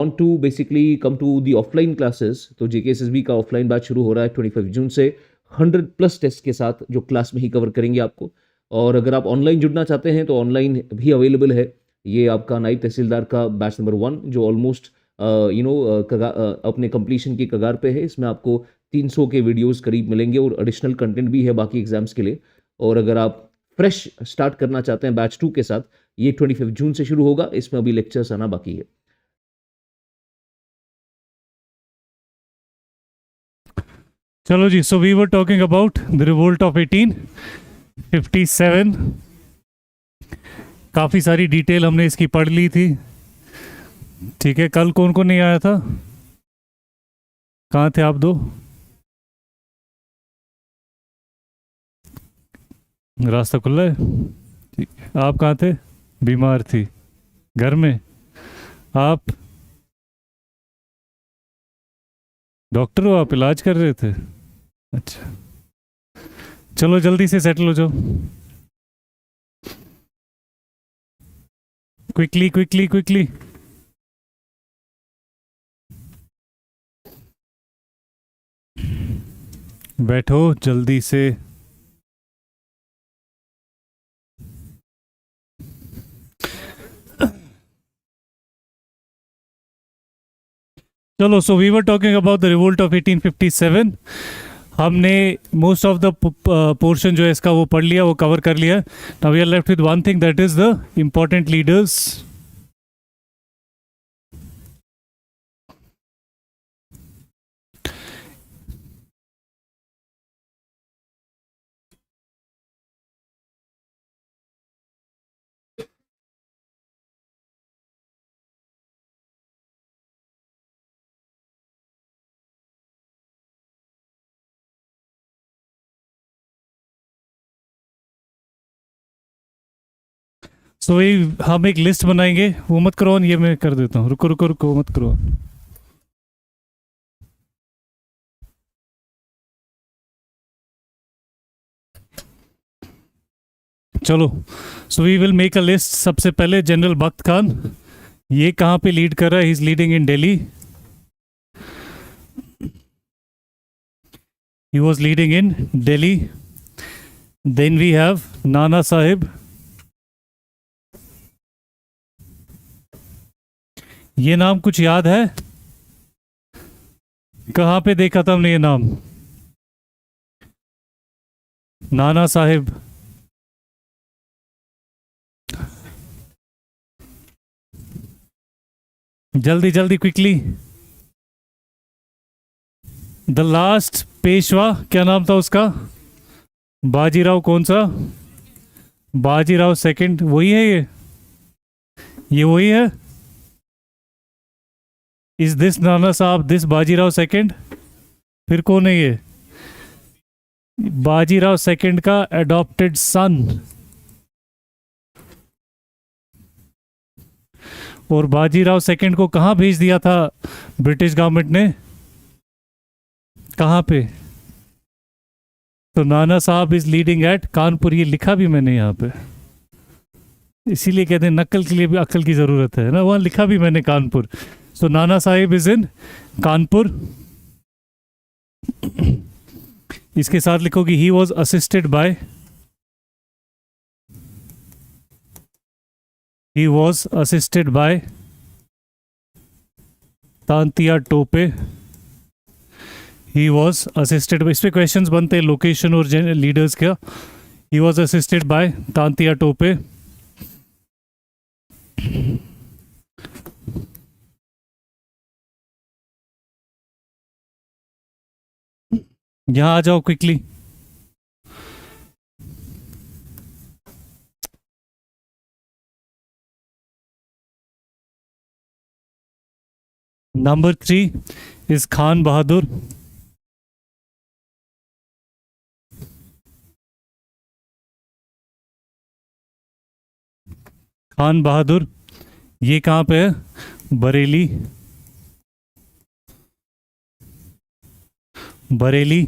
want to basically come to the offline classes, तो JKSSB का offline batch शुरू हो रहा है 25 जून से 100+ टेस्ट के साथ, जो क्लास में ही कवर करेंगे आपको। और अगर आप ऑनलाइन जुड़ना चाहते हैं तो ऑनलाइन भी अवेलेबल है। ये आपका नायब तहसीलदार का बैच नंबर 1 जो ऑलमोस्ट अपने कंप्लीशन की कगार पे है। इसमें आपको 300 के वीडियोस करीब मिलेंगे और एडिशनल कंटेंट भी है बाकी एग्जाम्स के लिए। और अगर आप फ्रेश स्टार्ट करना चाहते हैं बैच 2 के साथ, ये 25 जून से शुरू होगा। इसमें अभी लेक्चर्स आना बाकी है। चलो जी, so we were talking about the revolt of 1857। काफ़ी सारी डिटेल हमने इसकी पढ़ ली थी। ठीक है, कल कौन कौन नहीं आया था? कहाँ थे आप दो? रास्ता खुला है? ठीक है। आप कहाँ थे? बीमार थी घर में? आप डॉक्टर हो? आप इलाज कर रहे थे? अच्छा, चलो जल्दी से सेटल हो जाओ। Quickly quickly quickly. बैठो जल्दी से। चलो, so we were talking about the revolt of 1857। हमने मोस्ट ऑफ द पोर्शन जो है इसका वो पढ़ लिया, वो कवर कर लिया। Now we are left with one thing, that is the important leaders. So वही हम एक लिस्ट बनाएंगे। वो मत करो ऑन, ये मैं कर देता हूँ। रुको रुको रुको, मत करो ऑन। चलो, so we will make a list. सबसे पहले जनरल बख्त खान, ये कहाँ पे लीड कर रहा है? He is leading in Delhi. He was leading in Delhi. Then we have Nana Sahib. ये नाम कुछ याद है? कहाँ पे देखा था हमने ये नाम? नाना साहिब। जल्दी जल्दी क्विकली। द लास्ट पेशवा, क्या नाम था उसका? बाजीराव कौन सा? बाजीराव सेकंड, वही है ये वही है। इज दिस नाना साहब, दिस बाजीराव सेकंड? फिर कौन है ये? बाजीराव सेकंड का एडॉप्टेड सन। और बाजीराव सेकंड को कहाँ भेज दिया था ब्रिटिश गवर्नमेंट ने? कहाँ पे? तो नाना साहब इज लीडिंग एट कानपुर। ये लिखा भी मैंने यहाँ पे, इसीलिए कहते हैं नकल के लिए भी अक्ल की जरूरत है ना। वहाँ लिखा भी मैंने कानपुर। सो नाना साहिब इज इन कानपुर। इसके साथ लिखोगी he was assisted by, he was assisted by Tantia Tope. He was assisted, इस पे क्वेश्चंस बनते हैं लोकेशन और लीडर्स का। He was assisted by Tantia Tope. यहां आ जाओ quickly. Number 3 is Khan Bahadur. Khan Bahadur ये कहाँ पे है? बरेली। बरेली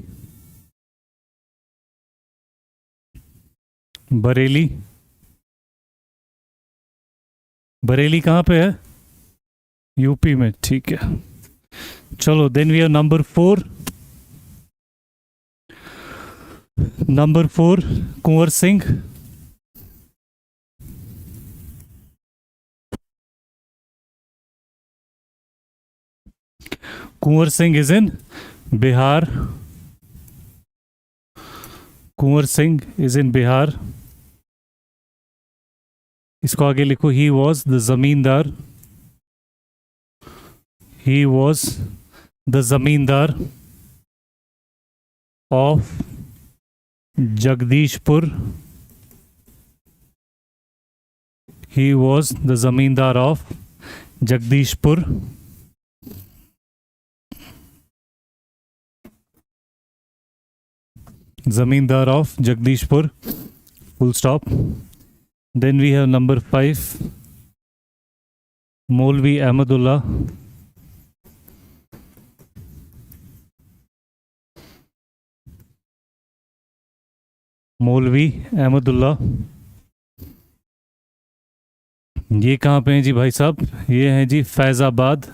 बरेली बरेली कहाँ पे है? यूपी में, ठीक है। चलो, then we have number 4। Number 4 Kunwar Singh. Kunwar Singh is in Bihar. Kunwar Singh is in Bihar. इसको आगे लिखो, he was the zamindar. He was the zamindar of Jagdishpur. He was the zamindar of Jagdishpur. Zamindar of Jagdishpur, full stop. Then we have number 5 Maulvi Ahmadullah. मौलवी अहमदुल्ला, ये कहाँ पे हैं जी भाई साहब? ये हैं जी फैज़ाबाद।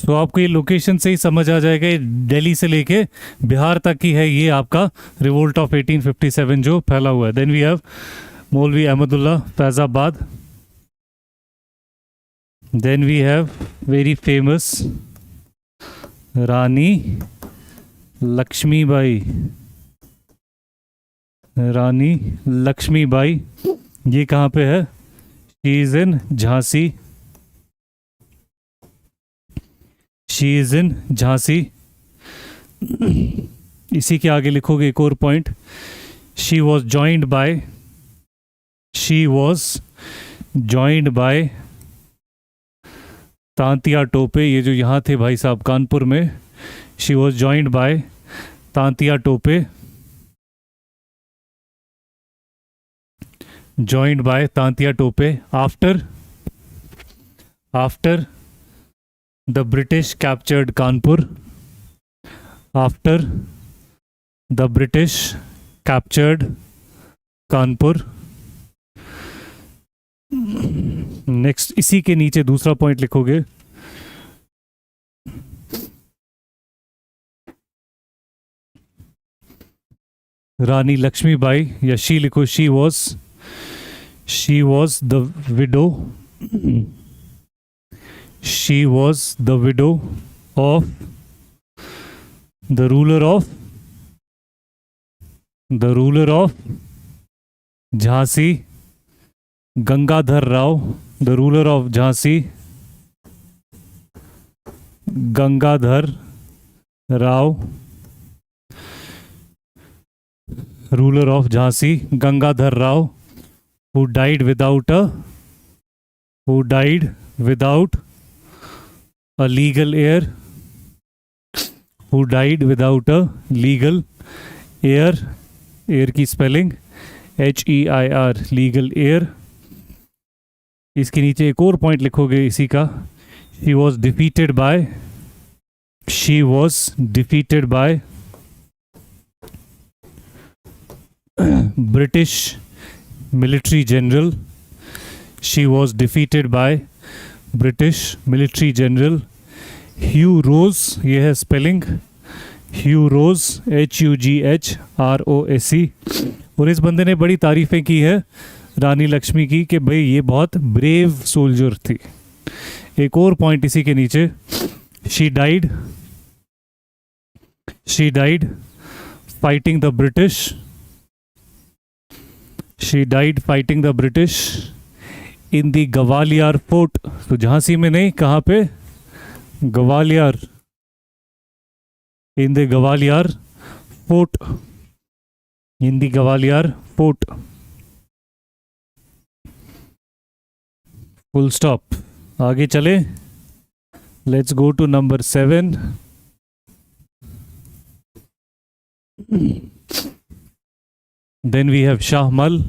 तो आपको ये लोकेशन से ही समझ आ जाएगा, ये दिल्ली से लेके बिहार तक की है ये आपका रिवोल्ट ऑफ 1857 जो फैला हुआ है। Then we have Maulvi Ahmadullah, Faizabad. Then we have very famous Rani Lakshmibai. Rani Lakshmibai, ये कहाँ पे है? She is in Jhansi. She is in Jhansi. इसी के आगे लिखोगे एक और point, she was joined by. She was joined by Tantia Tope. ये जो यहाँ थे भाई साहब कानपुर में, she was joined by Tantia Tope. Joined by Tantia Tope after the British captured Kanpur. After the British captured Kanpur. Next इसी के नीचे दूसरा पॉइंट लिखोगे, रानी लक्ष्मीबाई, या शी लिखो, she was the widow. She was the widow of the ruler of Jhansi, Gangadhar Rao. The ruler of Jhansi, Gangadhar Rao. Ruler of Jhansi, Gangadhar Rao, who died without a legal heir. Who died without a legal heir. Heir की spelling HEIR, legal heir. इसके नीचे एक और point लिखोगे इसी का, she was defeated by British military general. She was defeated by British military general Hugh Rose. ये है स्पेलिंग, Hugh Rose, HUGHROSE। और इस बंदे ने बड़ी तारीफें की है रानी लक्ष्मी की कि भाई ये बहुत ब्रेव सोल्जर थी। एक और पॉइंट इसी के नीचे, she died fighting the British. She died fighting the British in the Gwalior Fort. तो झांसी में नहीं, कहाँ पे? Gwalior. in the Gwalior Fort. in the Gwalior Fort. full stop। आगे चले, let's go to number 7। then we have Shahmal.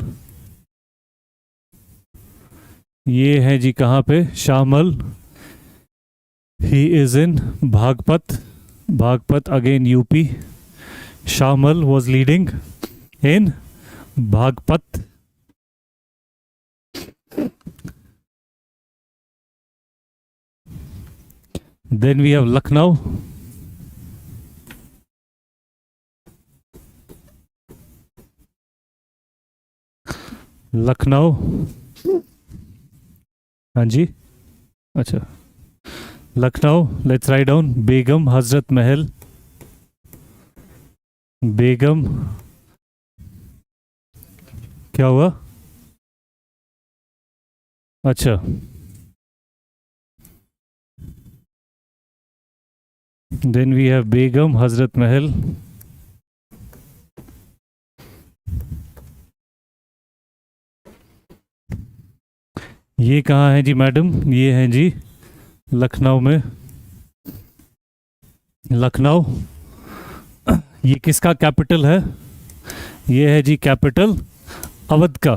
ये है जी कहाँ पे? Shahmal. He is in Baghpat again UP. Shahmal was leading in Baghpat. Then we have Lucknow. Lucknow, हाँ जी, अच्छा, Lucknow, let's write down Begum Hazrat Mahal, बेगम, क्या हुआ? अच्छा, देन वी हैव बेगम हजरत महल, ये कहाँ है जी मैडम? ये है जी लखनऊ में। लखनऊ, ये किसका कैपिटल है? ये है जी कैपिटल अवध का।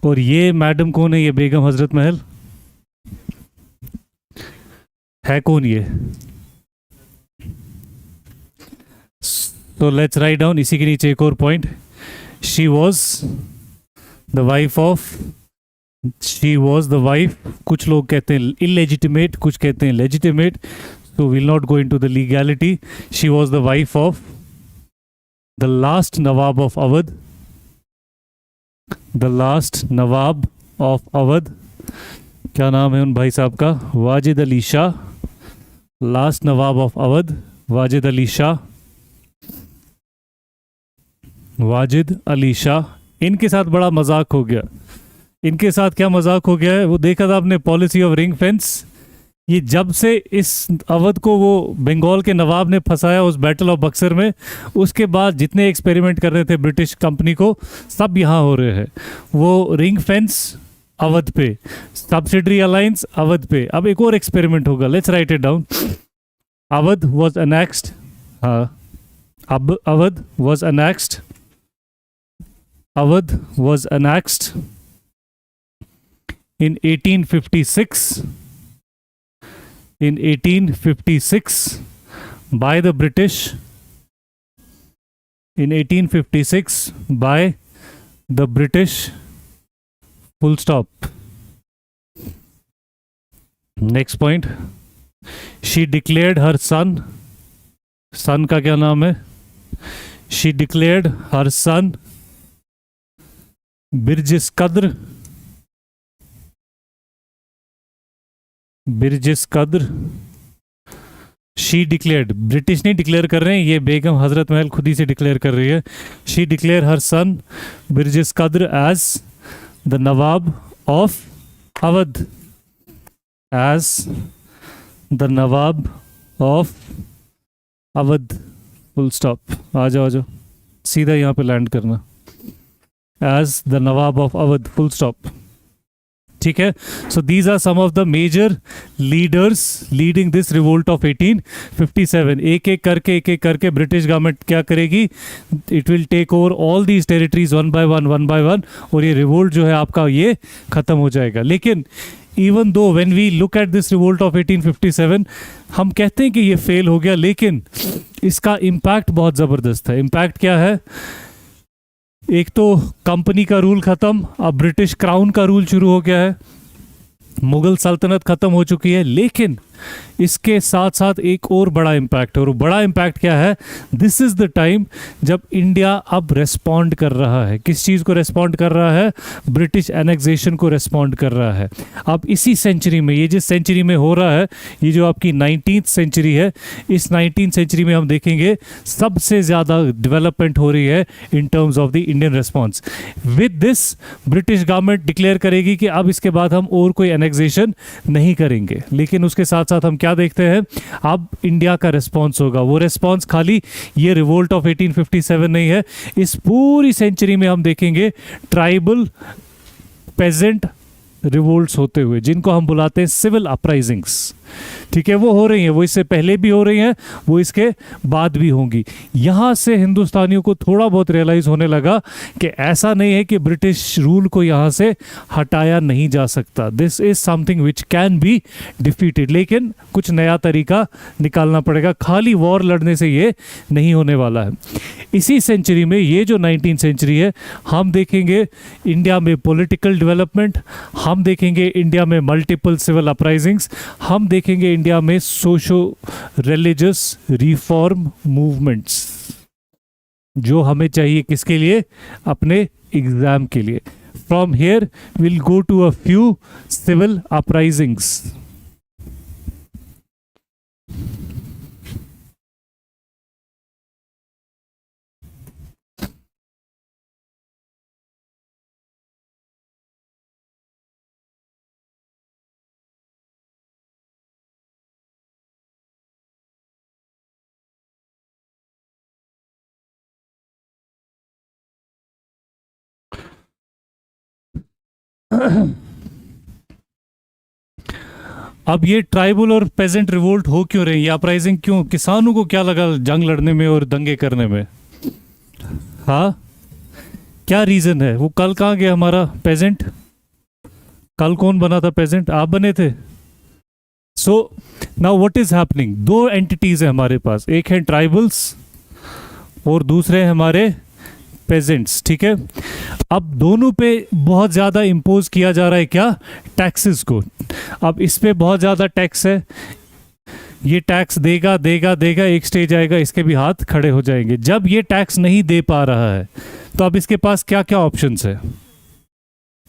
और ये मैडम कौन है? ये बेगम हजरत महल है कौन ये? तो लेट्स राइट डाउन, इसी के नीचे एक और point, she was the wife of, she was the wife, कुछ लोग कहते हैं इलेजिटिमेट, कुछ कहते हैं legitimate, so we'll not go into the legality. She was the wife of the last Nawab of Awadh. The last Nawab of Awadh. क्या नाम है उन भाई साहब का? Wajid Ali Shah, last Nawab of Awadh, Wajid Ali Shah, Wajid Ali Shah. इनके साथ बड़ा मजाक हो गया। इनके साथ क्या मजाक हो गया है? वो देखा था आपने पॉलिसी ऑफ रिंग फेंस। ये जब से इस अवध को वो बंगाल के नवाब ने फंसाया उस बैटल ऑफ बक्सर में, उसके बाद जितने एक्सपेरिमेंट कर रहे थे ब्रिटिश कंपनी को, सब यहाँ हो रहे हैं। वो रिंग फेंस अवध पे, सब्सिडरी अलायंस अवध पे। अब एक और एक्सपेरिमेंट होगा, let's write it down. Awadh was annexed, हाँ, अब Awadh was annexed, Awadh was annexed in 1856, in 1856 by the British, in 1856 by the British, full stop. Next point, she declared her son, son का क्या नाम है? She declared her son Birjis कद्र, बिरजिस कद्र, she declared, British नहीं declare कर रहे हैं, ये बेगम हजरत महल खुद ही से डिक्लेयर कर रही है। She declare her son Birjis Qadr as the nawab of Awadh, as the nawab of Awadh, full stop. आ जाओ, आ जाओ, सीधा यहाँ पे लैंड करना, as the nawab of Awadh, full stop. ठीक है, so these are some of the major leaders leading this revolt of 1857। एक एक करके ब्रिटिश गवर्नमेंट क्या करेगी? It will take over all these territories one by one, और ये रिवोल्ट जो है आपका ये खत्म हो जाएगा। लेकिन even though when we look at this revolt of 1857, हम कहते हैं कि ये फेल हो गया, लेकिन इसका इम्पैक्ट बहुत ज़बरदस्त है। इम्पैक्ट क्या है? एक तो कंपनी का रूल खत्म, अब ब्रिटिश क्राउन का रूल शुरू हो गया है, मुगल सल्तनत खत्म हो चुकी है। लेकिन इसके साथ साथ एक और बड़ा इम्पैक्ट है, और बड़ा इम्पैक्ट क्या है? दिस इज द टाइम जब इंडिया अब रेस्पॉन्ड कर रहा है। किस चीज़ को रेस्पॉन्ड कर रहा है? ब्रिटिश एनेक्सेशन को रेस्पॉन्ड कर रहा है। अब इसी सेंचुरी में, ये जिस सेंचुरी में हो रहा है, ये जो आपकी 19th सेंचुरी है, इस 19th सेंचुरी में हम देखेंगे सबसे ज़्यादा डेवलपमेंट हो रही है in terms of the Indian response. With this British government declare करेगी कि अब इसके बाद हम और कोई एनेक्सेशन नहीं करेंगे। लेकिन उसके साथ साथ हम क्या देखते हैं? अब इंडिया का रिस्पॉन्स होगा। वो रिस्पॉन्स खाली ये रिवोल्ट ऑफ 1857 नहीं है, इस पूरी सेंचुरी में हम देखेंगे ट्राइबल पेजेंट रिवोल्ट्स होते हुए, जिनको हम बुलाते हैं सिविल अपराइजिंग्स। ठीक है, वो हो रही हैं, वो इससे पहले भी हो रही हैं, वो इसके बाद भी होंगी। यहाँ से हिंदुस्तानियों को थोड़ा बहुत रियलाइज होने लगा कि ऐसा नहीं है कि ब्रिटिश रूल को यहाँ से हटाया नहीं जा सकता, this is something which can be defeated, लेकिन कुछ नया तरीका निकालना पड़ेगा, खाली वॉर लड़ने से ये नहीं होने वाला है। इसी सेंचुरी में, ये जो 19th सेंचुरी है, हम देखेंगे इंडिया में पॉलिटिकल डेवलपमेंट, हम देखेंगे इंडिया में मल्टीपल सिविल अपराइजिंग्स, हम देखेंगे इंडिया में सोशो रिलीजियस रिफॉर्म मूवमेंट्स, जो हमें चाहिए किसके लिए, अपने एग्जाम के लिए। From here will go to a few civil uprisings. अब ये ट्राइबल और पेजेंट रिवोल्ट हो क्यों रही है, अपराइजिंग क्यों, किसानों को क्या लगा जंग लड़ने में और दंगे करने में, हाँ क्या रीजन है, वो कल कहाँ गया हमारा पेजेंट, कल कौन बना था पेजेंट, आप बने थे। So now what is happening, दो एंटिटीज है हमारे पास, एक है ट्राइबल्स और दूसरे हैं हमारे पेजेंट्स, ठीक है। अब दोनों पे बहुत ज़्यादा इम्पोज किया जा रहा है क्या, टैक्सेस को। अब इस पे बहुत ज़्यादा टैक्स है, ये टैक्स देगा देगा देगा, एक स्टेज आएगा इसके भी हाथ खड़े हो जाएंगे। जब ये टैक्स नहीं दे पा रहा है तो अब इसके पास क्या क्या ऑप्शंस है,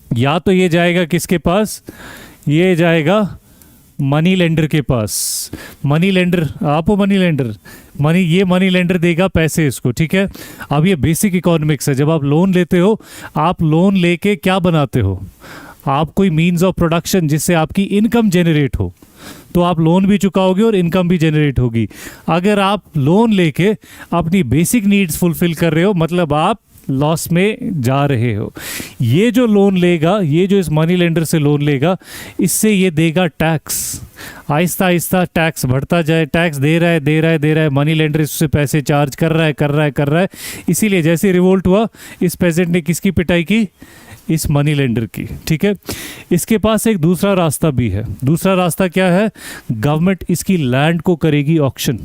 या तो ये जाएगा किसके पास, ये जाएगा मनी लेंडर के पास। मनी लेंडर, आप हो मनी लेंडर, ये मनी लेंडर देगा पैसे इसको, ठीक है। अब ये बेसिक इकोनॉमिक्स है, जब आप लोन लेते हो, आप लोन लेके क्या बनाते हो, आप कोई मीन्स ऑफ प्रोडक्शन जिससे आपकी इनकम जनरेट हो, तो आप लोन भी चुकाओगे और इनकम भी जनरेट होगी। अगर आप लोन लेके अपनी बेसिक नीड्स फुलफिल कर रहे हो, मतलब आप लॉस में जा रहे हो। ये जो लोन लेगा, ये जो इस मनी लेंडर से लोन लेगा, इससे ये देगा टैक्स, आहिस्ता आहिस्ता टैक्स बढ़ता जाए, टैक्स दे रहा है दे रहा है दे रहा है, मनी लेंडर इससे पैसे चार्ज कर रहा है कर रहा है कर रहा है। इसीलिए जैसे रिवोल्ट हुआ, इस पेजेंट ने किसकी पिटाई की, इस मनी लेंडर की, ठीक है। इसके पास एक दूसरा रास्ता भी है, दूसरा रास्ता क्या है, गवर्नमेंट इसकी लैंड को करेगी ऑक्शन,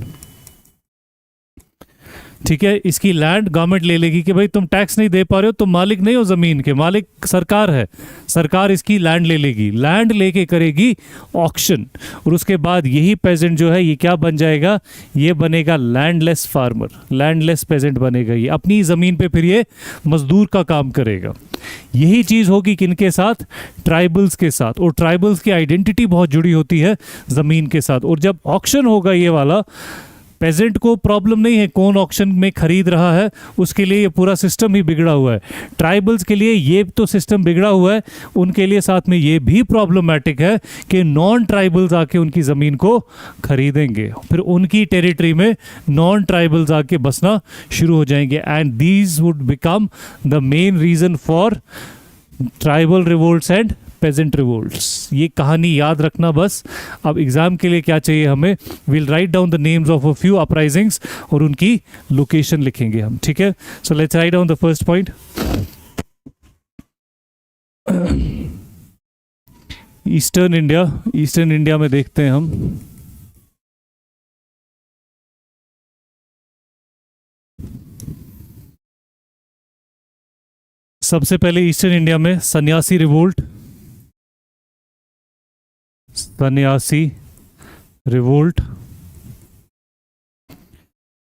ठीक है। इसकी लैंड गवर्नमेंट ले लेगी कि भाई तुम टैक्स नहीं दे पा रहे हो, तुम मालिक नहीं हो जमीन के, मालिक सरकार है, सरकार इसकी लैंड ले लेगी, लैंड लेके करेगी ऑक्शन, और उसके बाद यही पेजेंट जो है ये क्या बन जाएगा, ये बनेगा लैंडलेस फार्मर, लैंडलेस पेजेंट बनेगा, ये अपनी जमीन पे फिर ये मजदूर का काम करेगा। यही चीज होगी किनके साथ, ट्राइबल्स के साथ, और ट्राइबल्स की आइडेंटिटी बहुत जुड़ी होती है जमीन के साथ। और जब ऑक्शन होगा ये वाला, पेजेंट को प्रॉब्लम नहीं है कौन ऑक्शन में खरीद रहा है, उसके लिए ये पूरा सिस्टम ही बिगड़ा हुआ है। ट्राइबल्स के लिए ये तो सिस्टम बिगड़ा हुआ है, उनके लिए साथ में ये भी प्रॉब्लमैटिक है कि नॉन ट्राइबल्स आके उनकी ज़मीन को खरीदेंगे, फिर उनकी टेरिटरी में नॉन ट्राइबल्स आके बसना शुरू हो जाएंगे, and these would become the main reason for tribal revolts and peasant revolts. ये कहानी याद रखना बस। अब एग्जाम के लिए क्या चाहिए हमें, will write down the names of a few uprisings और उनकी लोकेशन लिखेंगे हम, ठीक है। So let's write down the first point. Eastern India, eastern India में देखते हैं हम, सबसे पहले ईस्टर्न इंडिया में सन्यासी रिवोल्ट, सन्यासी रिवोल्ट,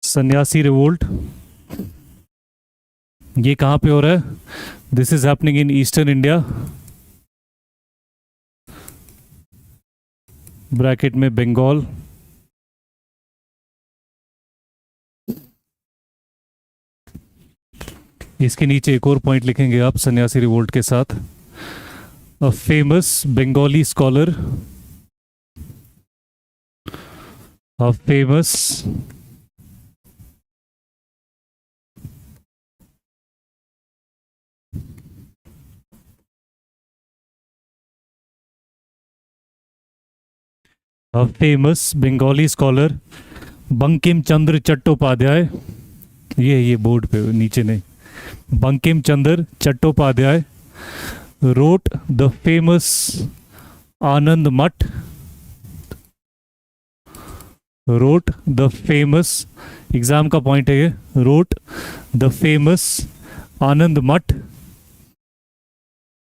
सन्यासी रिवोल्ट, ये कहाँ पे हो रहा है, this is happening in eastern India, bracket में बंगाल, इसके नीचे एक और पॉइंट लिखेंगे आप सन्यासी रिवोल्ट के साथ, a famous Bengali scholar, a famous a famous Bengali scholar Bankim Chandra Chattopadhyay, ये बोर्ड पे नीचे नहीं, Bankim Chandra Chattopadhyay wrote the famous Anand Math, wrote the famous, exam का पॉइंट है ये, wrote the famous Anand Math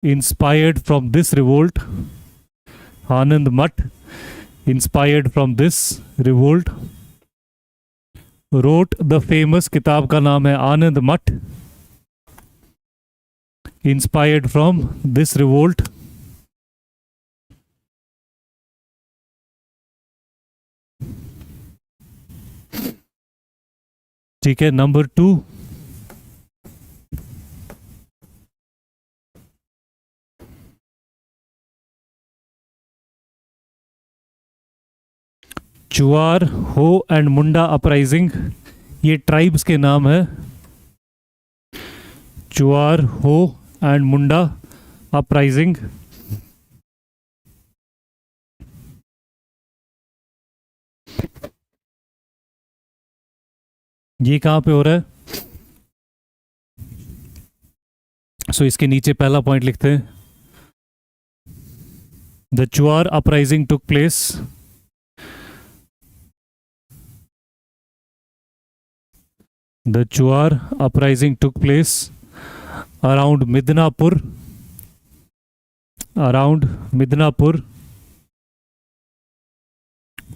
inspired from this revolt, Anand Math inspired from this revolt, wrote the famous, किताब का नाम है आनंद मठ, inspired from this revolt, ठीक है. नंबर 2, चुआर हो एंड मुंडा अपराइजिंग, ये ट्राइब्स के नाम है. चुआर हो एंड मुंडा अपराइजिंग, ये कहाँ पे हो रहा है? सो इसके नीचे पहला पॉइंट लिखते हैं. The Chuar uprising took place, the Chuar uprising took place around Midnapur,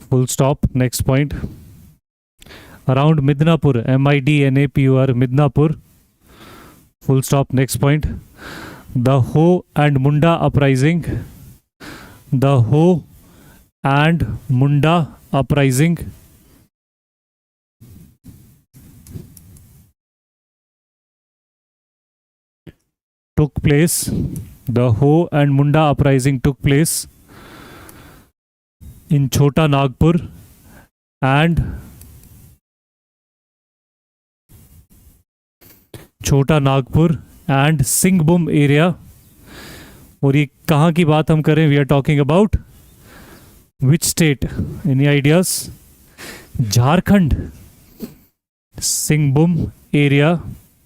full stop. Next point, around Midnapur, Midnapur, Midnapur, full stop. Next point, the Ho and Munda uprising, the Ho and Munda uprising took place, the Ho and Munda uprising took place in Chota Nagpur and Singhbum area. और ये कहाँ की बात हम करें? We are talking about which state? Any ideas? Jharkhand. Singhbhum area,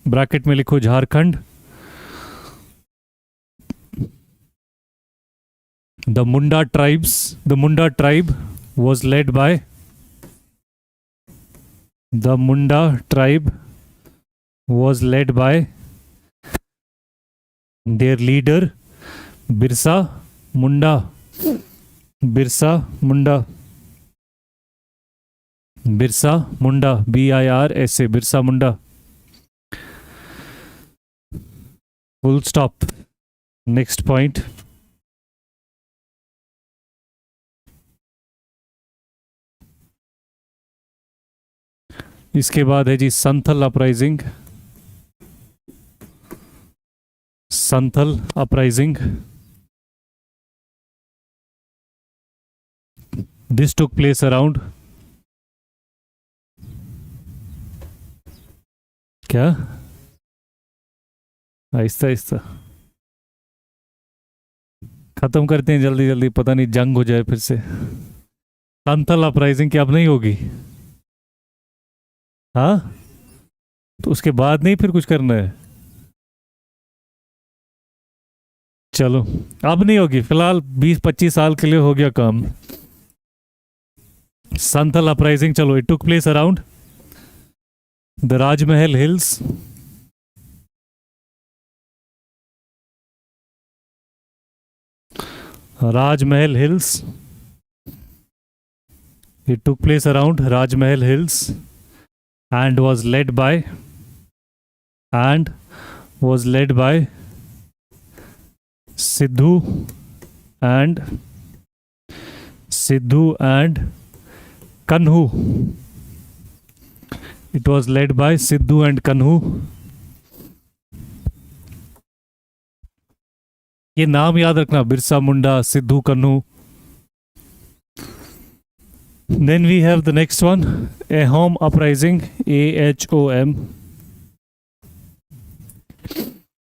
bracket में लिखो Jharkhand. The Munda tribe was led by their leader Birsa Munda, BIRSA Munda, BIRSA, Birsa Munda. Full stop. Next point. इसके बाद है जी Santhal uprising. This took place around, क्या? आहिस्ता खत्म करते हैं जल्दी, पता नहीं जंग हो जाए फिर से. संथल अपराइजिंग क्या अब नहीं होगी? हाँ, तो उसके बाद नहीं फिर कुछ करना है? चलो अब नहीं होगी, फिलहाल 20-25 साल के लिए हो गया काम. संथल अपराइजिंग, चलो. It took place around the Rajmahal hills, It took place around Rajmahal Hills and was led by Sidhu and Kanhu. It was led by Sidhu and Kanhu. ये नाम याद रखना, बिरसा मुंडा, सिद्धू, कन्हू. Then we have the next one, Ahom uprising, AHOM.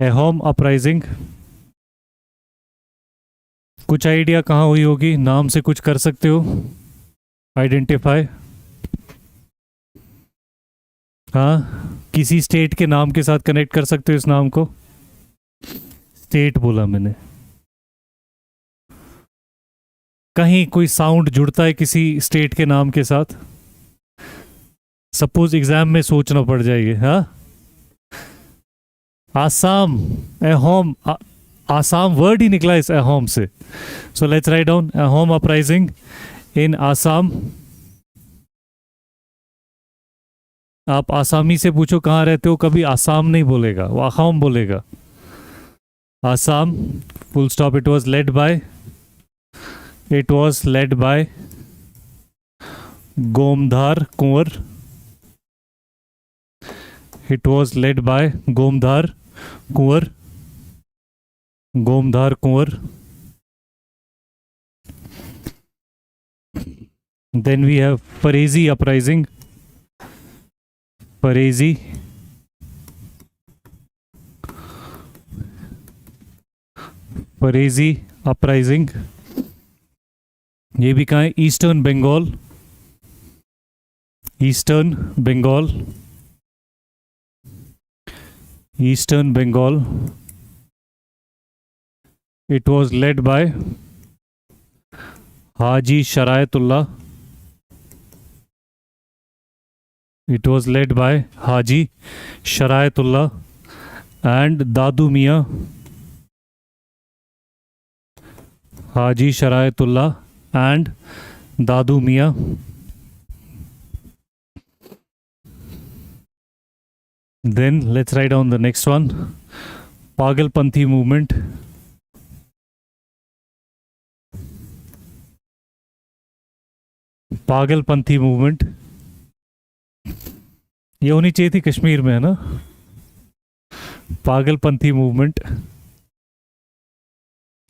Ahom uprising. कुछ idea कहाँ हुई होगी? नाम से कुछ कर सकते हो आइडेंटिफाई? हाँ, किसी स्टेट के नाम के साथ कनेक्ट कर सकते हो इस नाम को? स्टेट बोला मैंने। कहीं कोई साउंड जुड़ता है किसी स्टेट के नाम के साथ? सपोज एग्जाम में सोचना पड़ जाएगा। हाँ, आसाम, अहोम, आसाम वर्ड ही निकला इस अहोम से। सो let's write down Ahom uprising इन आसाम। आप आसामी से पूछो कहाँ रहते हो, कभी आसाम नहीं बोलेगा, वो अहोम बोलेगा। Assam, full stop. It was led by Gomdhar Konwar. It was led by Gomdhar Konwar. Then we have Parezi uprising. Parezi uprising. ये भी कहाँ है? Eastern Bengal. It was led by Haji Sharaitullah. And Dadu Mian. Haji Sharaitullah and Dadu Mian. Then let's write down the next one. Pagalpanthi movement. ये होनी चाहिए थी कश्मीर में, है ना? Pagalpanthi movement.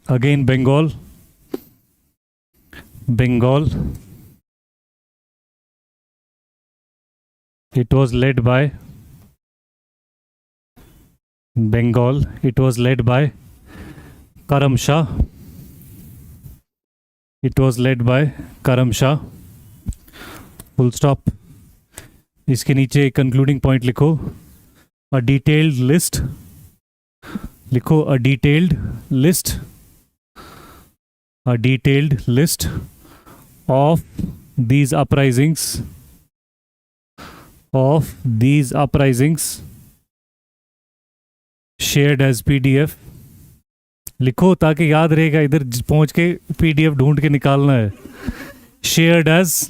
Again Bengal. It was led by Karam Shah. Full stop. इसके नीचे concluding point लिखो। A detailed list of these uprisings shared as PDF। लिखो ताकि याद रहेगा, इधर पहुंच के PDF ढूंढ के निकालना है। शेयर्ड एज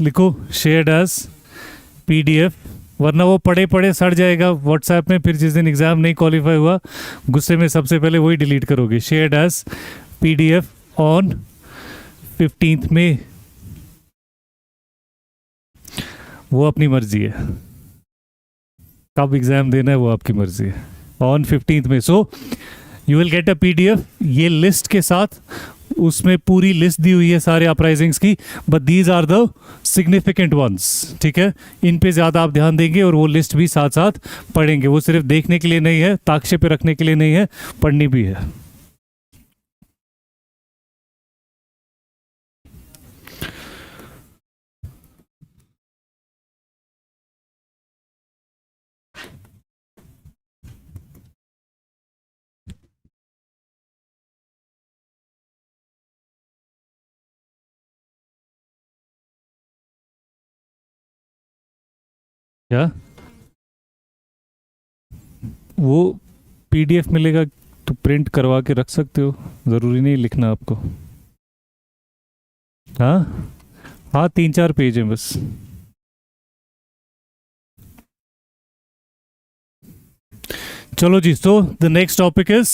PDF, वरना वो पढ़े सड़ जाएगा व्हाट्सएप में। फिर जिस दिन एग्जाम नहीं क्वालिफाई हुआ, गुस्से में सबसे पहले वही डिलीट करोगे। शेयर्ड एज PDF ऑन 15 मई। वो अपनी मर्जी है, कब एग्जाम देना है वो आपकी मर्जी है। On 15 May. So you will get a PDF ये लिस्ट के साथ। उसमें पूरी लिस्ट दी हुई है सारे अपराइजिंग्स की, but these are the significant ones. ठीक है, इन पे ज़्यादा आप ध्यान देंगे और वो लिस्ट भी साथ साथ पढ़ेंगे। वो सिर्फ देखने के लिए नहीं है, ताकशे पे रखने के लिए नहीं है, पढ़नी भी है। क्या वो PDF मिलेगा तो प्रिंट करवा के रख सकते हो, ज़रूरी नहीं लिखना आपको। हाँ 3-4 पेज हैं बस। चलो जी। So the next topic is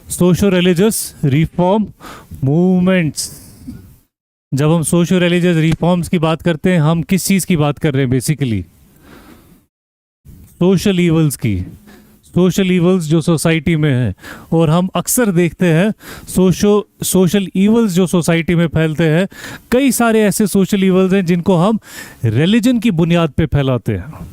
socio religious reform movements. जब हम सोशो रिलीजियस रिफॉर्म्स की बात करते हैं, हम किस चीज़ की बात कर रहे हैं? बेसिकली सोशल ईवल्स जो सोसाइटी में है। और हम अक्सर देखते हैं सोशल ईवल्स जो सोसाइटी में फैलते हैं, कई सारे ऐसे सोशल ईवल्स हैं जिनको हम रिलीजन की बुनियाद पे फैलाते हैं।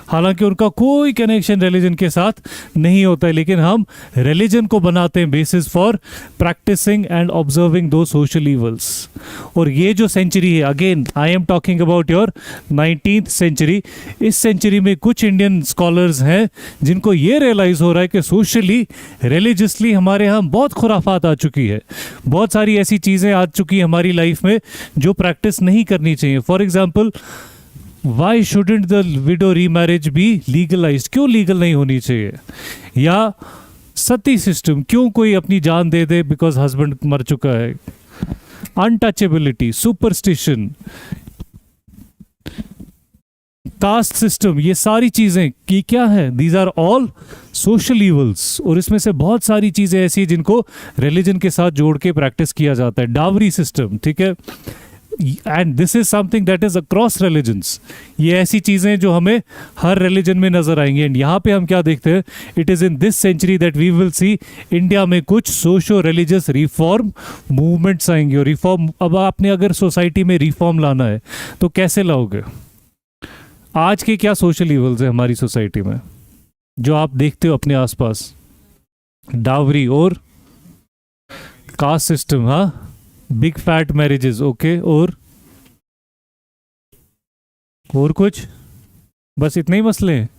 हालांकि उनका कोई कनेक्शन रिलीजन के साथ नहीं होता है, लेकिन हम रिलीजन को बनाते हैं basis for practising and observing those social evils. और ये जो सेंचुरी है, again I am talking about your 19th century, इस सेंचुरी में कुछ इंडियन स्कॉलर्स हैं जिनको ये रियलाइज हो रहा है कि सोशली रिलीजियसली हमारे यहाँ बहुत खुराफात आ चुकी है, बहुत सारी ऐसी चीज़ें आ चुकी हैं हमारी लाइफ में जो प्रैक्टिस नहीं करनी चाहिए। For example, why shouldn't the widow remarriage be legalised, क्यों लीगल नहीं होनी चाहिए? या सती सिस्टम, क्यों कोई अपनी जान दे दे बिकॉज हस्बैंड मर चुका है? अनटचेबिलिटी, सुपरस्टिशन, कास्ट सिस्टम, ये सारी चीजें की क्या है? These are all social evils. और इसमें से बहुत सारी चीजें ऐसी हैं जिनको रिलीजन के साथ जोड़ के प्रैक्टिस किया जाता है। डावरी सिस्टम, ठीक है, and this is something that is across religions. ये ऐसी चीजें जो हमें हर रिलीजन में नजर आएंगी। एंड यहाँ पे हम क्या देखते हैं, it is in this century that we will see India में कुछ सोशो रिलीजियस रिफॉर्म मूवमेंट्स आएंगे। और रिफॉर्म, अब आपने अगर सोसाइटी में रिफॉर्म लाना है तो कैसे लाओगे? आज के क्या सोशल इवल्स है हमारी सोसाइटी में जो आप देखते हो अपने आसपास? डावरी और कास्ट सिस्टम, हाँ, बिग फैट मैरिजेस, ओके, और कुछ? बस इतने ही मसले हैं?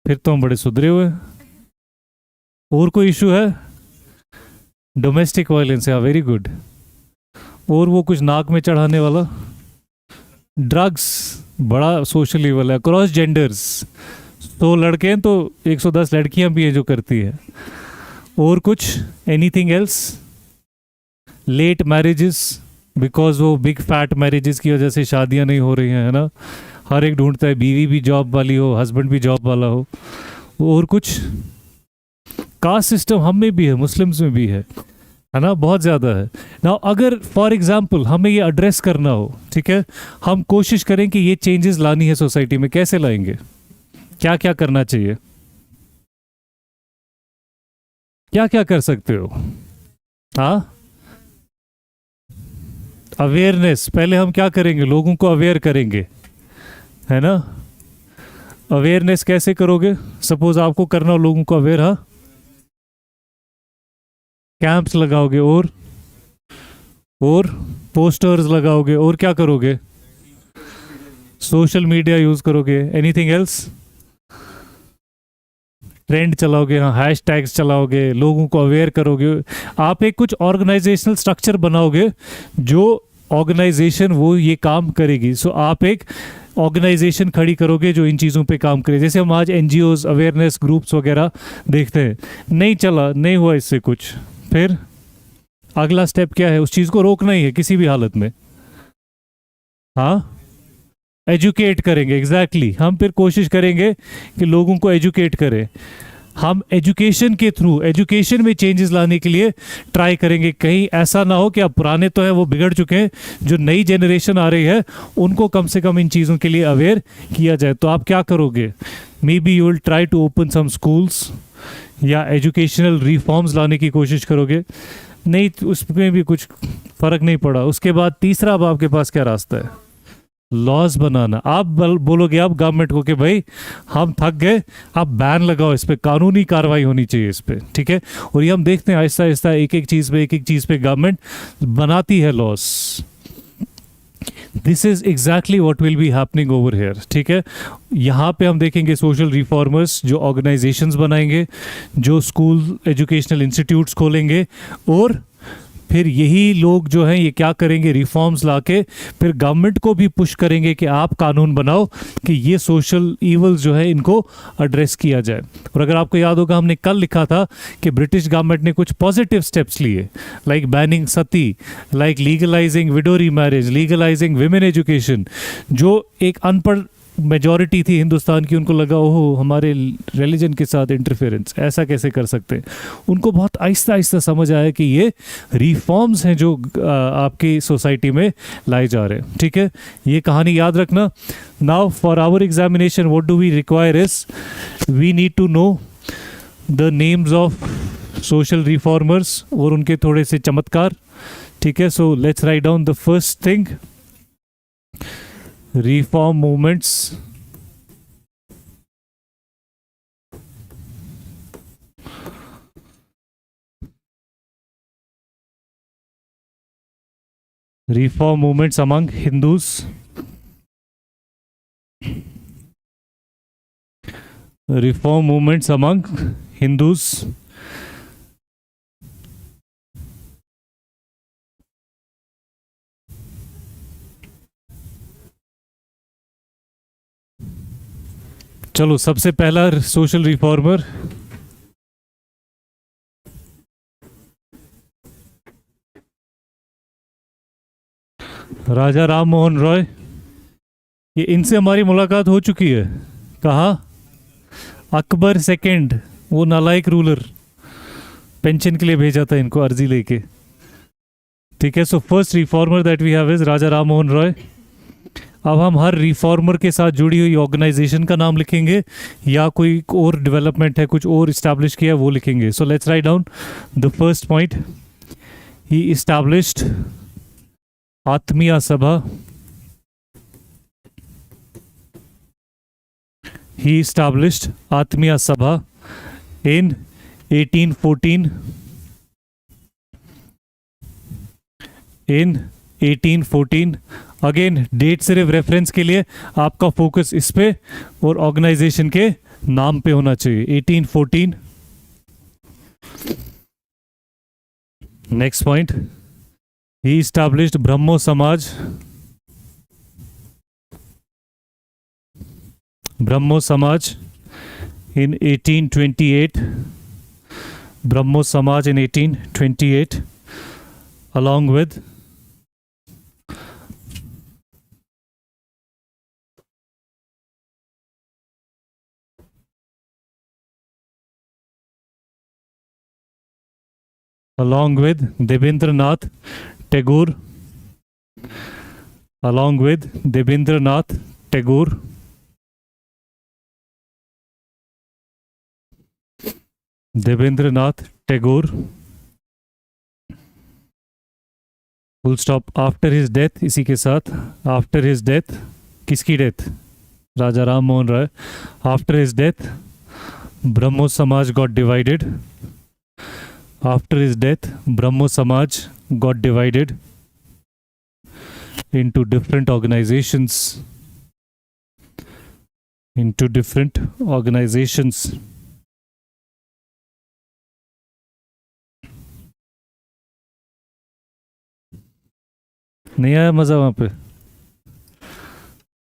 फिर तो हम बड़े सुधरे हुए हैं। और कोई इशू है? डोमेस्टिक वायलेंस है, वेरी गुड। और वो कुछ नाक में चढ़ाने वाला? ड्रग्स, बड़ा सोशल इवल है। क्रॉस जेंडर्स, 100 लड़के हैं तो 110 लड़कियां भी हैं जो करती है। और कुछ? Anything else? Late marriages, because वो बिग फैट मैरिजेस की वजह से शादियां नहीं हो रही हैं, है ना? हर एक ढूंढता है बीवी भी जॉब वाली हो, हस्बैंड भी जॉब वाला हो। और कुछ? कास्ट सिस्टम हम में भी है, मुस्लिम्स में भी है ना? बहुत ज़्यादा है ना। अगर फॉर एग्जाम्पल हमें ये एड्रेस करना हो, ठीक है, हम कोशिश करें कि ये चेंजेस लानी है सोसाइटी में, कैसे लाएंगे? क्या क्या करना चाहिए? क्या क्या कर सकते हो? हाँ, अवेयरनेस। पहले हम क्या करेंगे? लोगों को अवेयर करेंगे, है ना? अवेयरनेस कैसे करोगे? सपोज आपको करना हो लोगों को अवेयर, हाँ, कैंप्स लगाओगे और पोस्टर्स लगाओगे, और क्या करोगे? सोशल मीडिया यूज करोगे। Anything else? ट्रेंड चलाओगे, हाँ, हैशटैग्स चलाओगे, लोगों को अवेयर करोगे। आप एक कुछ ऑर्गेनाइजेशनल स्ट्रक्चर बनाओगे जो ऑर्गेनाइजेशन वो ये काम करेगी। सो आप एक ऑर्गेनाइजेशन खड़ी करोगे जो इन चीज़ों पे काम करे। जैसे हम आज एनजीओज, अवेयरनेस ग्रुप्स वगैरह देखते हैं, नहीं चला, नहीं हुआ इससे कुछ, फिर अगला स्टेप क्या है? उस चीज़ को रोकना ही है किसी भी हालत में। हाँ, एजुकेट करेंगे, एग्जैक्टली। हम फिर कोशिश करेंगे कि लोगों को एजुकेट करें। हम एजुकेशन के थ्रू, एजुकेशन में चेंजेस लाने के लिए ट्राई करेंगे। कहीं ऐसा ना हो कि अब पुराने तो हैं वो बिगड़ चुके हैं, जो नई जनरेशन आ रही है उनको कम से कम इन चीज़ों के लिए अवेयर किया जाए। तो आप क्या करोगे? Maybe you will try to open some schools या एजुकेशनल रिफॉर्म्स लाने की कोशिश करोगे। नहीं, उसमें भी कुछ फ़र्क नहीं पड़ा। उसके बाद तीसरा, अब आपके पास क्या रास्ता है? लॉज बनाना। आप बोलोगे आप गवर्नमेंट को कि भाई हम थक गए, आप बैन लगाओ इस पे, कानूनी कार्रवाई होनी चाहिए इस पे, ठीक है? और ये हम देखते हैं आहिस्ता आहिस्ता एक एक चीज़ पे गवर्नमेंट बनाती है loss. This is exactly what will be happening over here, ठीक है? यहाँ पे हम देखेंगे सोशल रिफॉर्मर्स जो ऑर्गेनाइजेशंस बनाएंगे, जो स्कूल एजुकेशनल इंस्टीट्यूट्स खोलेंगे, और फिर यही लोग जो हैं ये क्या करेंगे? रिफॉर्म्स लाके फिर गवर्नमेंट को भी पुश करेंगे कि आप कानून बनाओ कि ये सोशल इवल्स जो है इनको एड्रेस किया जाए। और अगर आपको याद होगा, हमने कल लिखा था कि ब्रिटिश गवर्नमेंट ने कुछ पॉजिटिव स्टेप्स लिए, like banning sati, like legalising widow remarriage, legalising women education. जो एक अनपढ़ मेजॉरिटी थी हिंदुस्तान की, उनको लगा ओहो हमारे रिलीजन के साथ इंटरफेरेंस, ऐसा कैसे कर सकते हैं? उनको बहुत आहिस्ता आहिस्ता समझ आया कि ये रिफॉर्म्स हैं जो आपकी सोसाइटी में लाए जा रहे हैं, ठीक है? ये कहानी याद रखना। Now for our examination what do we require is we need to know the names of social reformers और उनके थोड़े से चमत्कार, ठीक है? So let's write down the first thing, reform movements Reform movements among Hindus. Reform movements among Hindus. चलो सबसे पहला सोशल रिफॉर्मर राजा राम मोहन रॉय. ये इनसे हमारी मुलाकात हो चुकी है. कहा? अकबर सेकंड, वो नालायक रूलर, पेंशन के लिए भेजा था इनको अर्जी लेके. ठीक है. So first reformer that we have is Raja Ram Mohan Roy. अब हम हर रिफॉर्मर के साथ जुड़ी हुई ऑर्गेनाइजेशन का नाम लिखेंगे या कोई और डेवलपमेंट है, कुछ और इस्टेब्लिश किया है वो लिखेंगे. सो let's write down the first point. He established आत्मीय सभा. He established Atmiya Sabha in 1814. In 1814. Again date सिर्फ रेफरेंस के लिए, आपका फोकस इस पे और ऑर्गेनाइजेशन के नाम पे होना चाहिए. 1814. Next point. He established Brahmo Samaj. Brahmo समाज in 1828. ब्रह्मो समाज in 1828 along with Debendranath Tagore. Along with Debendranath Tagore. Debendranath Tagore. Full stop. After his death, इसी के साथ after his death, किसकी डेथ? राजा Ram Mohan Roy. After his death, ब्रह्मो समाज got divided. After his death, Brahmo Samaj got divided into different organizations. Into different organizations. नहीं आया मजा वहां पे?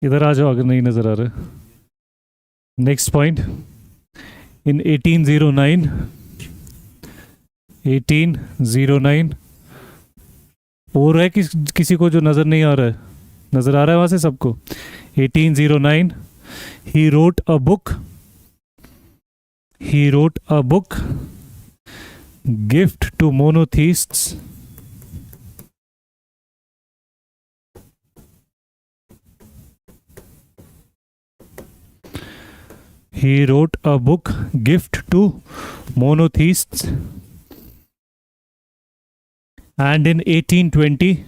इधर आ जाओ अगर नहीं नजर आ रहा. Next point. इन 1809 और है किसी को जो नजर नहीं आ रहा है? नजर आ रहा है वहां से सबको? 1809 he wrote a book. He wrote a book, Gift to Monotheists. He wrote a book, Gift to Monotheists. And in 1820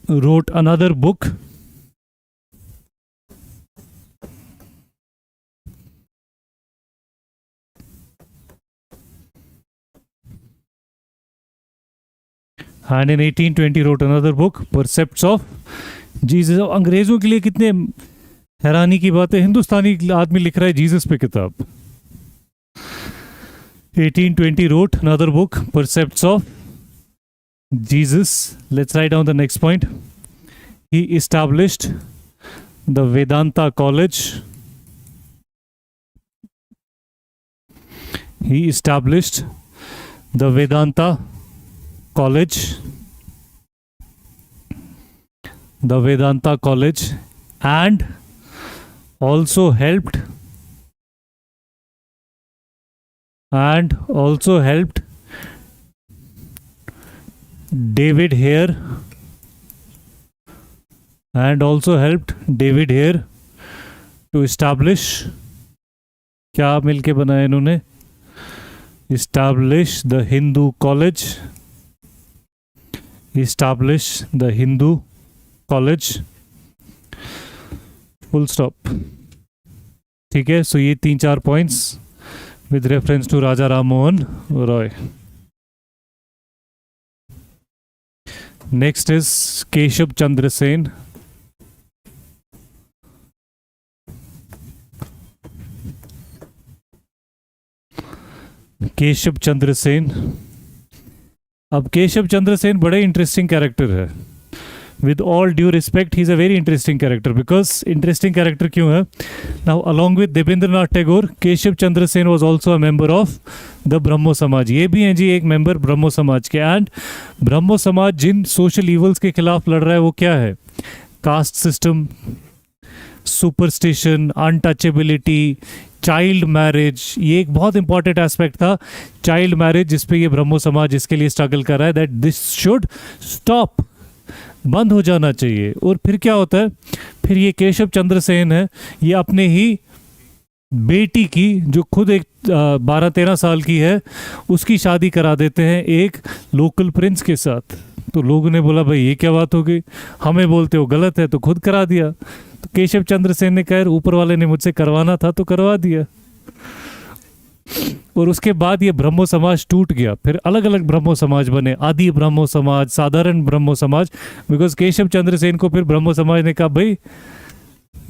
wrote another book, Percepts of Jesus. अंग्रेजों के लिए कितने हैरानी की बात है, हिंदुस्तानी आदमी लिख रहा है जीसस पे किताब. 1820 wrote another book, Percepts of Jesus. Let's write down the next point. He established the Vedanta College. He established the Vedanta College. The Vedanta College, and also helped David Hare to establish, क्या मिलके बनाया इन्होंने? Establish the Hindu College. Establish the Hindu College. Full stop. ठीक है. सो ये 3-4 points with reference to Raja Ram Mohan Roy. Next is Keshav Chandra Sen. Keshav Chandra Sen. अब केशव चंद्र सेन बड़े interesting character है. With all due respect he is a very interesting character. Because interesting character क्यों है? Now along with Devendranath Tagore, Keshav Chandra Sen was also a member of the Brahmo Samaj. ये भी हैं जी एक member ब्रह्मो समाज के. एंड ब्रह्मो समाज जिन सोशल इवल्स के खिलाफ लड़ रहा है वो क्या है? Caste system, superstition, untouchability, child marriage. ये एक बहुत इंपॉर्टेंट एस्पेक्ट था, चाइल्ड मैरिज, जिसपे ये ब्रह्मो समाज इसके लिए स्ट्रगल कर रहा है दैट दिस शुड स्टॉप, बंद हो जाना चाहिए. और फिर क्या होता है? फिर ये केशव चंद्र सेन है, ये अपने ही बेटी की, जो खुद एक 12-13 साल की है, उसकी शादी करा देते हैं एक लोकल प्रिंस के साथ. तो लोगों ने बोला भाई ये क्या बात हो गई, हमें बोलते हो गलत है, तो खुद करा दिया. तो केशव चंद्र सेन ने कहा ऊपर वाले ने मुझसे करवाना था तो करवा दिया. और उसके बाद ये ब्रह्मो समाज टूट गया. फिर अलग अलग ब्रह्मो समाज बने, आदि ब्रह्मो समाज, साधारण ब्रह्मो समाज. बिकॉज केशव चंद्र सेन को फिर ब्रह्मो समाज ने कहा भाई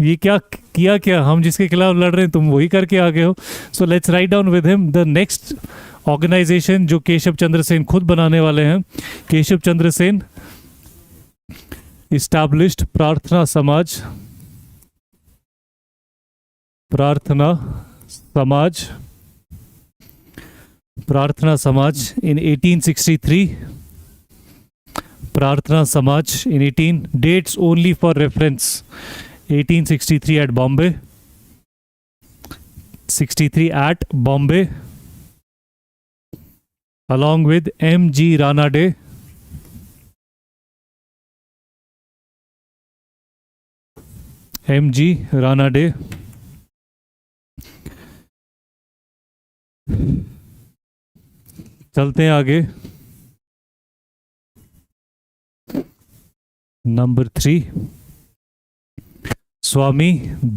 ये क्या किया, क्या हम जिसके खिलाफ लड़ रहे हैं तुम वही करके आ गए हो. So let's write down with him the next organisation जो केशव चंद्र सेन खुद बनाने वाले हैं. केशव चंद्र सेन इस्टैब्लिश्ड प्रार्थना समाज. प्रार्थना समाज, प्रार्थना समाज in 1863. प्रार्थना समाज in 18 dates only for reference. 1863 at Bombay. 63 at Bombay. Along with M.G. Ranade. M.G. Ranade. चलते हैं आगे. Number 3, Swami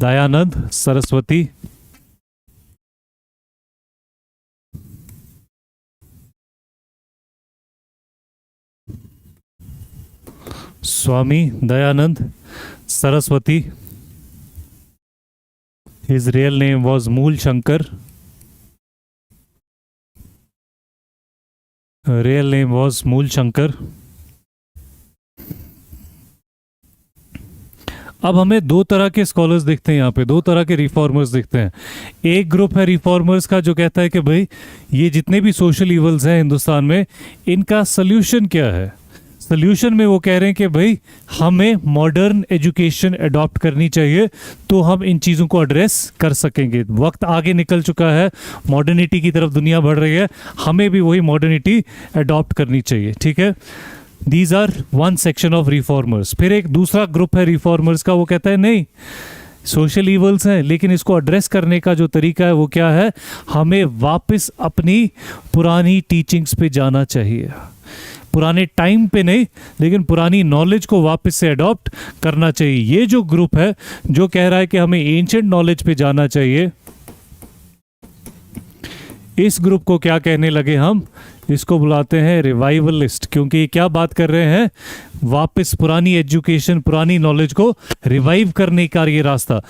Dayanand Saraswati. Swami Dayanand Saraswati. His real name was Mool Shankar. Real name was Mool Shankar. अब हमें दो तरह के स्कॉलर्स दिखते हैं यहाँ पे, दो तरह के रिफॉर्मर्स दिखते हैं. एक ग्रुप है रिफॉर्मर्स का जो कहता है कि भाई ये जितने भी सोशल इवल्स हैं हिंदुस्तान में, इनका सोल्यूशन क्या है. सोल्यूशन में वो कह रहे हैं कि भाई हमें मॉडर्न एजुकेशन अडॉप्ट करनी चाहिए तो हम इन चीज़ों को एड्रेस कर सकेंगे. वक्त आगे निकल चुका है, मॉडर्निटी की तरफ दुनिया बढ़ रही है, हमें भी वही मॉडर्निटी अडॉप्ट करनी चाहिए. ठीक है, these are one section of reformers. फिर एक दूसरा ग्रुप है रिफॉर्मर्स का, वो कहता है नहीं, सोशल इवल्स हैं लेकिन इसको एड्रेस करने का जो तरीका है वो क्या है, हमें वापस अपनी पुरानी टीचिंग्स पे जाना चाहिए. पुराने टाइम पे नहीं, लेकिन पुरानी नॉलेज को वापस से अडॉप्ट करना चाहिए. ये जो ग्रुप है जो कह रहा है कि हमें एंशिएंट नॉलेज पे जाना चाहिए, इस ग्रुप को क्या कहने लगे हम? इसको बुलाते हैं रिवाइवलिस्ट. क्योंकि ये क्या बात कर रहे हैं? वापस पुरानी एजुकेशन, पुरानी नॉलेज को रिवाइव करने का ये रास्ता.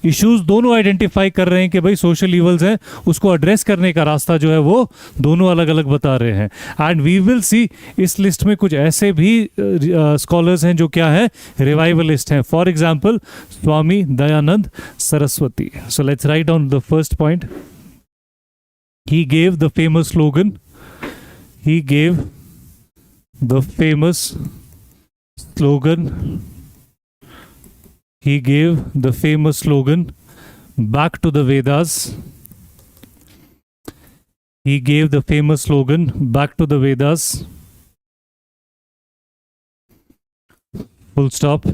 इश्यूज दोनों आइडेंटिफाई कर रहे हैं कि भाई सोशल इवल्स हैं, उसको एड्रेस करने का रास्ता जो है वो दोनों अलग अलग बता रहे हैं. एंड वी विल सी इस लिस्ट में कुछ ऐसे भी स्कॉलर्स हैं जो क्या है, रिवाइवलिस्ट हैं. For example Swami Dayanand Saraswati. So let's write down the first point. He gave the famous slogan. He gave the famous slogan. He gave the famous slogan, back to the Vedas. He gave the famous slogan, back to the Vedas. Full stop.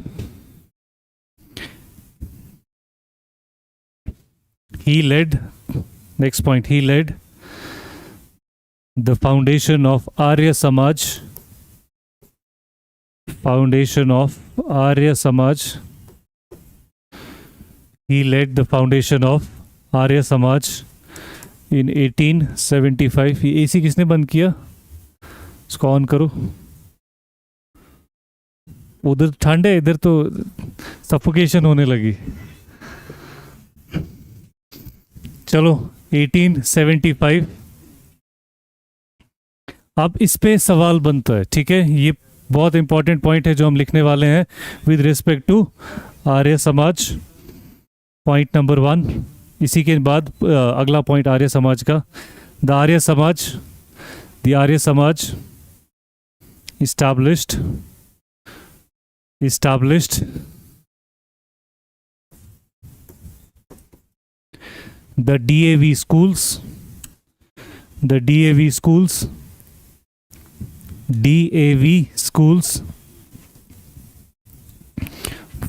He led, next point, he led the foundation of Arya Samaj. Foundation of Arya Samaj. He led the foundation of Arya Samaj इन 1875। ये AC किसने बंद किया? इसको on करो। उधर ठंड है, इधर तो सफोकेशन होने लगी। चलो 1875। अब इस पे सवाल बनता है, ठीक है। ये बहुत इंपॉर्टेंट पॉइंट है जो हम लिखने वाले हैं with respect to Arya Samaj. Point number 1। इसी के बाद अगला पॉइंट आर्य समाज का। The Arya Samaj established the DAV schools.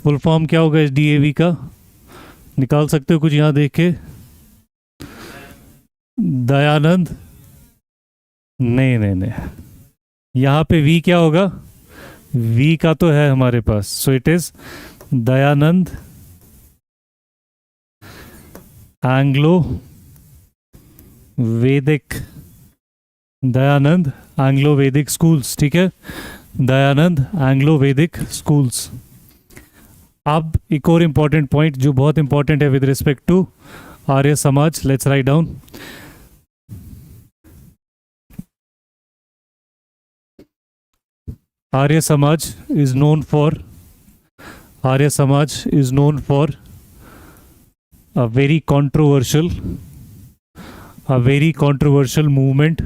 Full form क्या होगा इस DAV का? निकाल सकते हो कुछ यहाँ देख के? दयानंद? नहीं, यहाँ पे V क्या होगा? V का तो है हमारे पास, so it is Dayanand Anglo Vedic schools, ठीक है। Dayanand Anglo Vedic schools. अब एक और इम्पॉर्टेंट पॉइंट जो बहुत इंपॉर्टेंट है with respect to Arya Samaj, let's write down. Arya Samaj is known for a very controversial movement.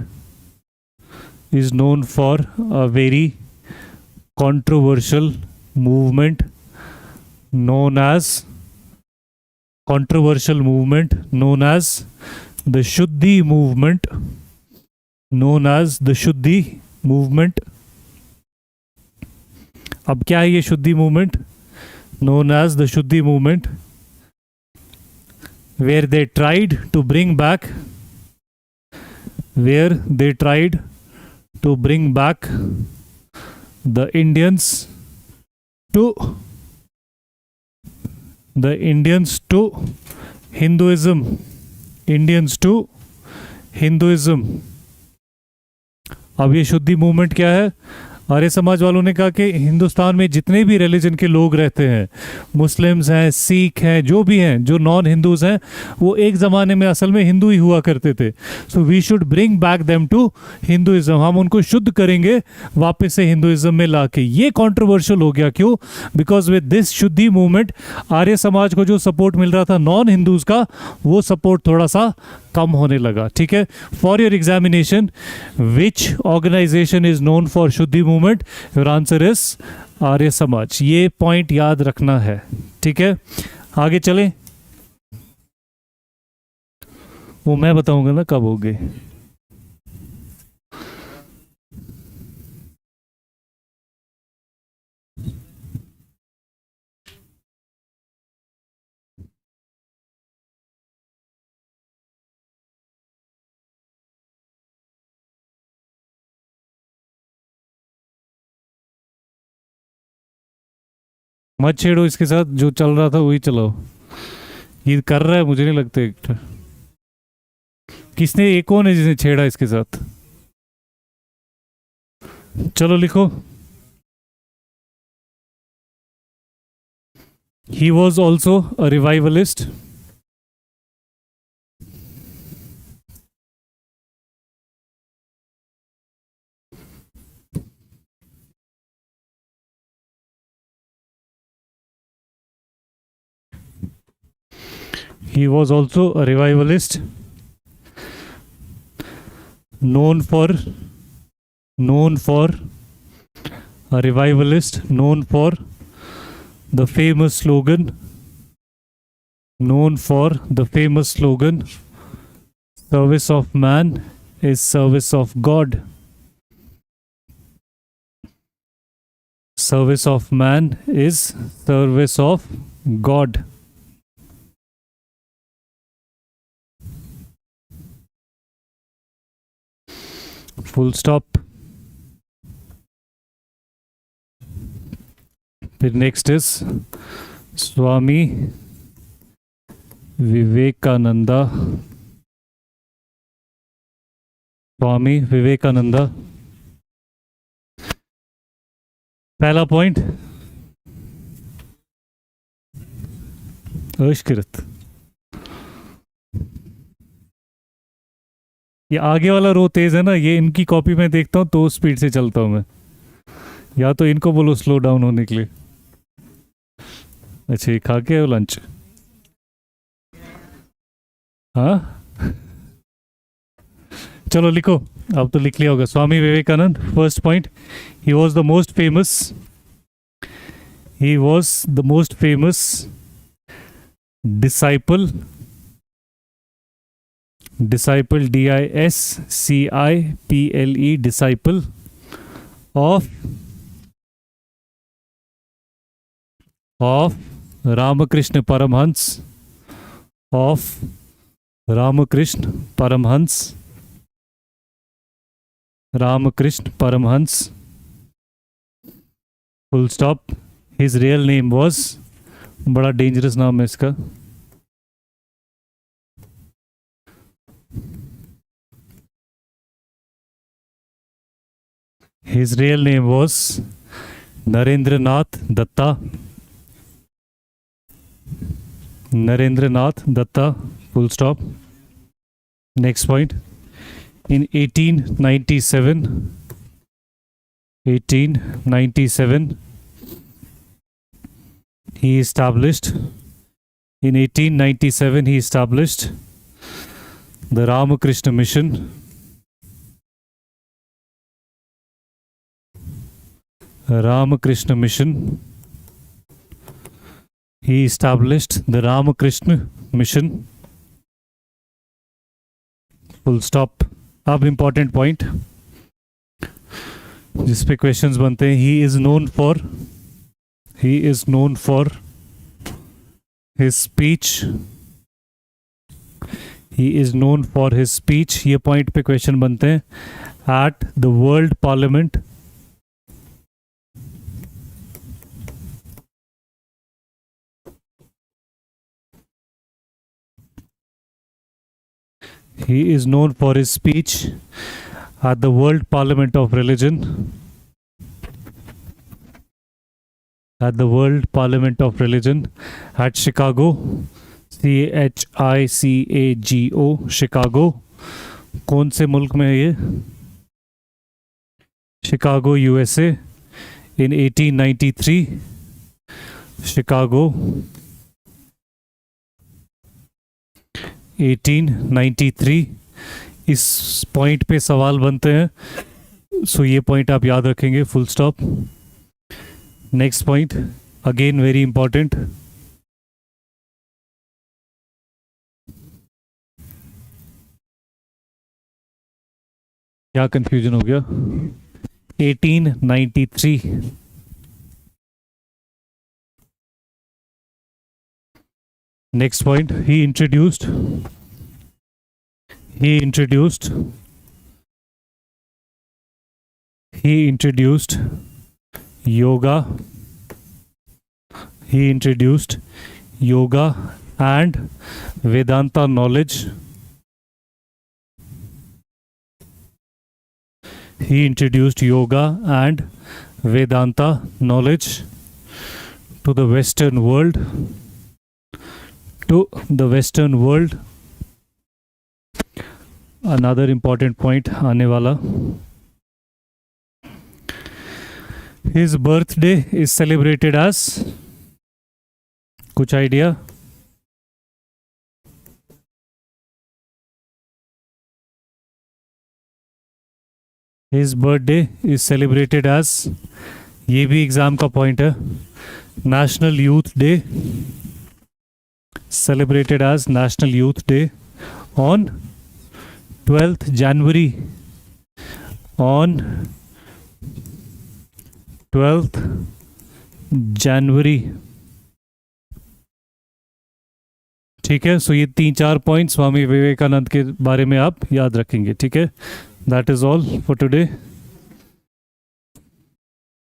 Is known for a very controversial movement known as the Shuddhi movement. अब क्या है ये Shuddhi movement? Known as the Shuddhi movement, where they tried to bring back the Indians to Hinduism. अब ये Shuddhi movement क्या है? आर्य समाज वालों ने कहा कि हिंदुस्तान में जितने भी रिलीजन के लोग रहते हैं, मुस्लिम्स हैं, सिख हैं, जो भी हैं, जो नॉन हिंदूज हैं, वो एक ज़माने में असल में हिंदू ही हुआ करते थे। So we should bring back them to Hinduism. हम उनको शुद्ध करेंगे वापस से हिंदुइज्म में ला के। ये कॉन्ट्रोवर्शियल हो गया। क्यों? बिकॉज विद दिस शुद्धि मूवमेंट आर्य समाज को जो सपोर्ट मिल रहा था नॉन हिंदूज का, वो सपोर्ट थोड़ा सा कम होने लगा, ठीक है। For your examination, which organisation is known for Shuddhi movement? Your answer is Arya Samaj. ये पॉइंट याद रखना है, ठीक है। आगे चलें, वो मैं बताऊंगा ना कब होगे। मत छेड़ो इसके साथ, जो चल रहा था वही चलाओ। ये कर रहा है, मुझे नहीं लगता। किसने, एक कौन है जिसने छेड़ा इसके साथ? चलो लिखो। He was also a revivalist. He was also a revivalist, known for the famous slogan, service of man is service of God. Service of man is service of God. Full stop. फिर next is स्वामी विवेकानंदा स्वामी विवेकानंदा। पहला point अष्कृत। ये आगे वाला रो तेज है ना, ये इनकी copy में देखता हूँ तो स्पीड से चलता हूँ मैं, या तो इनको बोलो स्लो डाउन होने के लिए। अच्छा, ये खा के हो लंच? हाँ चलो लिखो, अब तो लिख लिया होगा। Swami Vivekanand, first point, he was the most famous, he was the most famous disciple, disciple, disciple of Ramakrishna Paramhans, of Ramakrishna Paramhans, full stop. His real name was, बड़ा डेंजरस नाम है इसका, his real name was Narendranath Datta, Narendranath Datta, full stop. Next point, in 1897 he established the Ramakrishna Mission, he established the Ramakrishna Mission, full stop. अब important point जिस पे questions बनते हैं, he is known for his speech, ये point पे question बनते हैं, at the World Parliament, he is known for his speech at the World Parliament of Religion, at Chicago, CHICAGO, Chicago. कौन से मुल्क में है ये? Chicago, USA, in 1893. Chicago, 1893. इस पॉइंट पे सवाल बनते हैं, सो ये पॉइंट आप याद रखेंगे, full stop. Next point, again very important, क्या कंफ्यूजन हो गया? 1893. Next point, he introduced yoga and Vedanta knowledge. He introduced yoga and Vedanta knowledge to the Western world. Another important point आने वाला. His birthday is celebrated as, कुछ idea? His birthday is celebrated as, ये भी exam का point है, National Youth Day, celebrated as National Youth Day on 12th January. On 12th January. ठीक है, सो ये 3-4 पॉइंट स्वामी विवेकानंद के बारे में आप याद रखेंगे. ठीक है, that is all for today.